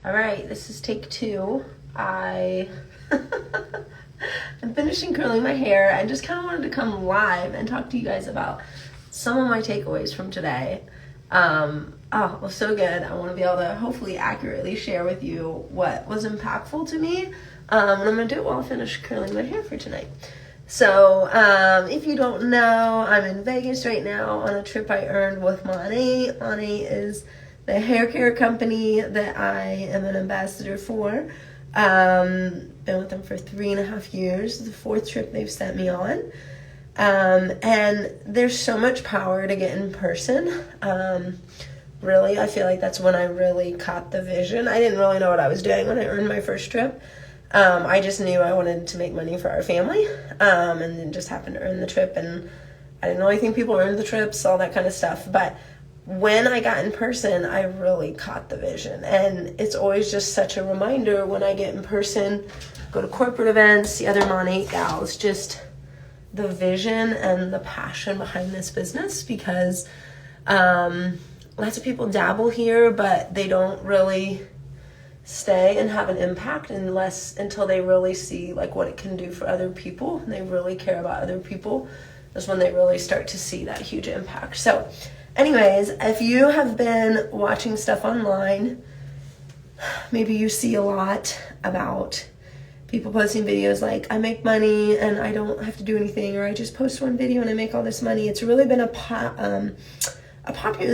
All right, this is take 2. I'm finishing curling my hair. I just kind of wanted to come live and talk to you guys about some of my takeaways from today. It was so good. I want to be able to hopefully accurately share with you what was impactful to me. And I'm going to do it while I finish curling my hair for tonight. So, if you don't know, I'm in Vegas right now on a trip I earned with Monty. Monty is the hair care company that I am an ambassador for. Been with them for 3.5 years. The 4th trip they've sent me on. And there's so much power to get in person. Really, I feel like that's when I really caught the vision. I didn't really know what I was doing when I earned my first trip. I just knew I wanted to make money for our family, and then just happened to earn the trip, and I didn't really think people earned the trips, all that kind of stuff. But when I got in person, I really caught the vision, and it's always just such a reminder when I get in person, go to corporate events, see other Mon 8 gals, just the vision and the passion behind this business, because lots of people dabble here, but they don't really stay and have an impact until they really see like what it can do for other people, and they really care about other people. That's when they really start to see that huge impact. So anyways, if you have been watching stuff online, maybe you see a lot about people posting videos like, I make money and I don't have to do anything, or I just post one video and I make all this money. It's really been a popular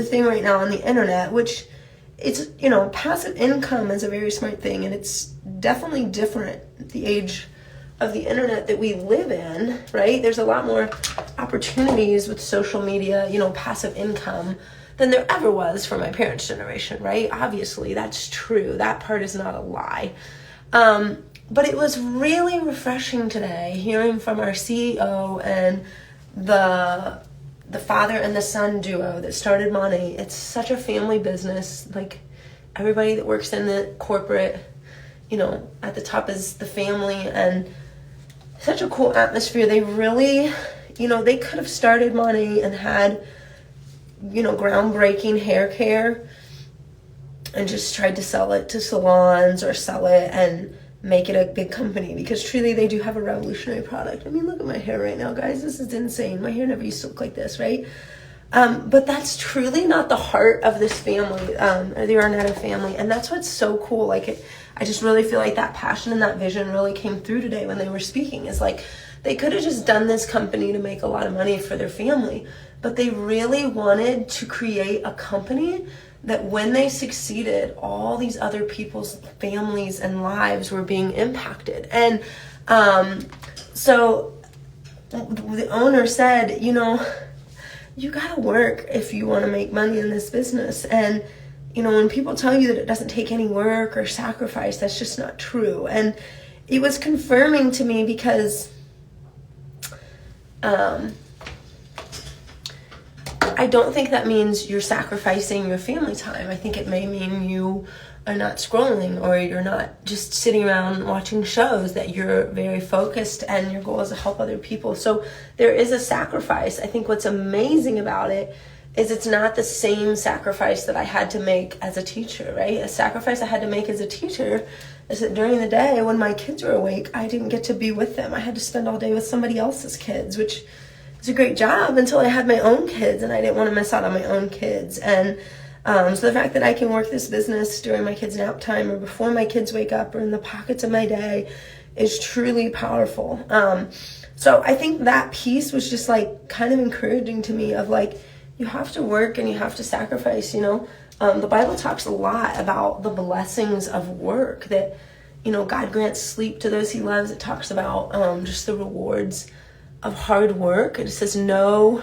thing right now on the internet, which it's, passive income is a very smart thing, and it's definitely different at the age of the internet that we live in, right? There's a lot more opportunities with social media, passive income than there ever was for my parents' generation, right? Obviously, that's true. That part is not a lie. But it was really refreshing today hearing from our CEO and the father and the son duo that started Mon 8. It's such a family business. Like, everybody that works in the corporate, at the top is the family, and such a cool atmosphere. They really, they could have started Mon 8 and had, groundbreaking hair care and just tried to sell it to salons or sell it and make it a big company, because truly they do have a revolutionary product. I mean, look at my hair right now, guys. This is insane. My hair never used to look like this, right? But that's truly not the heart of this family, or the Arnetta family. And that's what's so cool. Like, I just really feel like that passion and that vision really came through today when they were speaking. It's like, they could have just done this company to make a lot of money for their family, but they really wanted to create a company that when they succeeded, all these other people's families and lives were being impacted. And so the owner said, you gotta work if you want to make money in this business. And when people tell you that it doesn't take any work or sacrifice, that's just not true. And it was confirming to me, because I don't think that means you're sacrificing your family time. I think it may mean you are not scrolling, or you're not just sitting around watching shows, that you're very focused and your goal is to help other people. So there is a sacrifice. I think what's amazing about it is it's not the same sacrifice that I had to make as a teacher, right? A sacrifice I had to make as a teacher is that during the day when my kids were awake, I didn't get to be with them. I had to spend all day with somebody else's kids, which is a great job until I had my own kids, and I didn't want to miss out on my own kids. And so the fact that I can work this business during my kids' nap time, or before my kids wake up, or in the pockets of my day, is truly powerful. So I think that piece was just like kind of encouraging to me, of like, you have to work and you have to sacrifice. The Bible talks a lot about the blessings of work, that God grants sleep to those he loves. It talks about just the rewards of hard work. It says, no,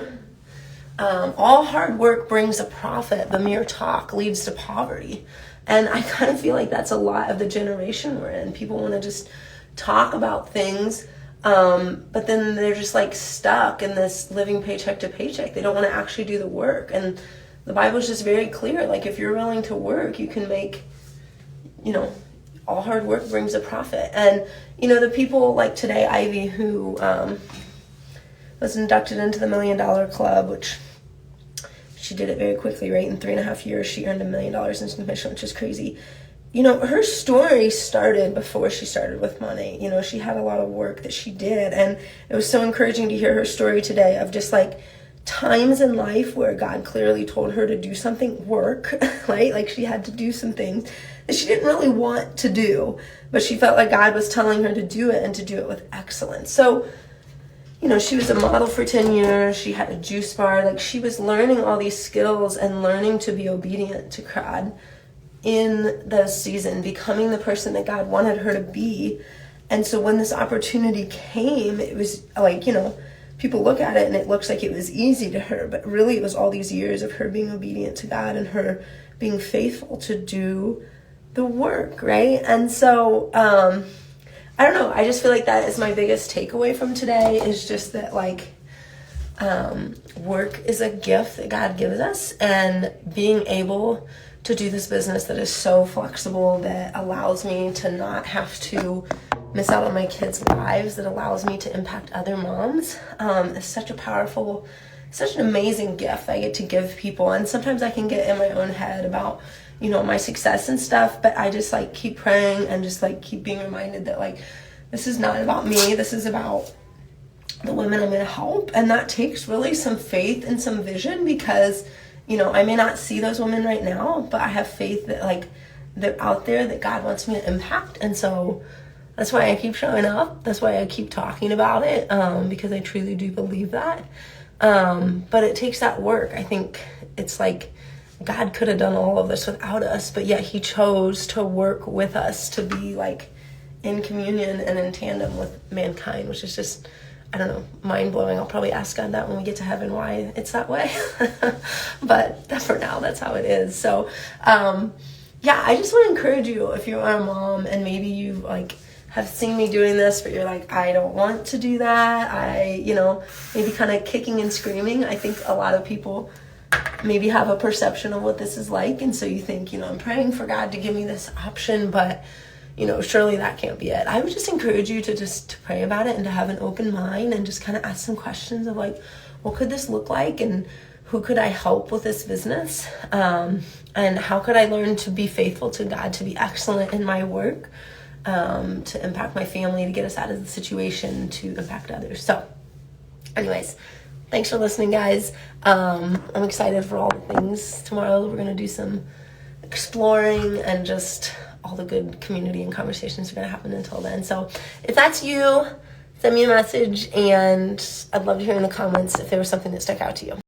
all hard work brings a profit, but mere talk leads to poverty. And I kind of feel like that's a lot of the generation we're in. People want to just talk about things, but then they're just like stuck in this living paycheck to paycheck. They don't want to actually do the work. And the Bible's just very clear. Like, if you're willing to work, you can make, all hard work brings a profit. And, the people like today, Ivy, who was inducted into the $1 Million Club, which she did it very quickly, right? In 3.5 years, she earned $1 million in commission, which is crazy. her story started before she started with money. She had a lot of work that she did, and it was so encouraging to hear her story today of just like times in life where God clearly told her to do something, work, right? Like she had to do some things that she didn't really want to do, but she felt like God was telling her to do it and to do it with excellence. So, she was a model for 10 years. She had a juice bar. Like she was learning all these skills and learning to be obedient to God in the season, becoming the person that God wanted her to be. And so when this opportunity came, it was like, people look at it and it looks like it was easy to her, but really it was all these years of her being obedient to God and her being faithful to do the work, right? And so, I don't know, I just feel like that is my biggest takeaway from today, is just that work is a gift that God gives us, and being able to do this business that is so flexible, that allows me to not have to miss out on my kids' lives, that allows me to impact other moms, is such an amazing gift I get to give people. And sometimes I can get in my own head about, my success and stuff, but I just keep praying and just keep being reminded that this is not about me. This is about the women I'm going to help. And that takes really some faith and some vision, because, I may not see those women right now, but I have faith that they're out there that God wants me to impact. And so that's why I keep showing up. That's why I keep talking about it, because I truly do believe that. But it takes that work. I think it's God could have done all of this without us, but yet he chose to work with us to be in communion and in tandem with mankind, which is just, I don't know, mind-blowing. I'll probably ask God that when we get to heaven, why it's that way. But for now, that's how it is. So, I just want to encourage you, if you are a mom and maybe you have seen me doing this, but you're I don't want to do that. Maybe kind of kicking and screaming. I think a lot of people maybe have a perception of what this is like. And so you think, I'm praying for God to give me this option, but surely that can't be it. I would just encourage you to pray about it and to have an open mind and just kind of ask some questions of what could this look like, and who could I help with this business? And how could I learn to be faithful to God, to be excellent in my work, to impact my family, to get us out of the situation, to impact others. So anyways, thanks for listening, guys. I'm excited for all the things tomorrow. We're going to do some exploring, and just all the good community and conversations are going to happen until then. So if that's you, send me a message, and I'd love to hear in the comments if there was something that stuck out to you.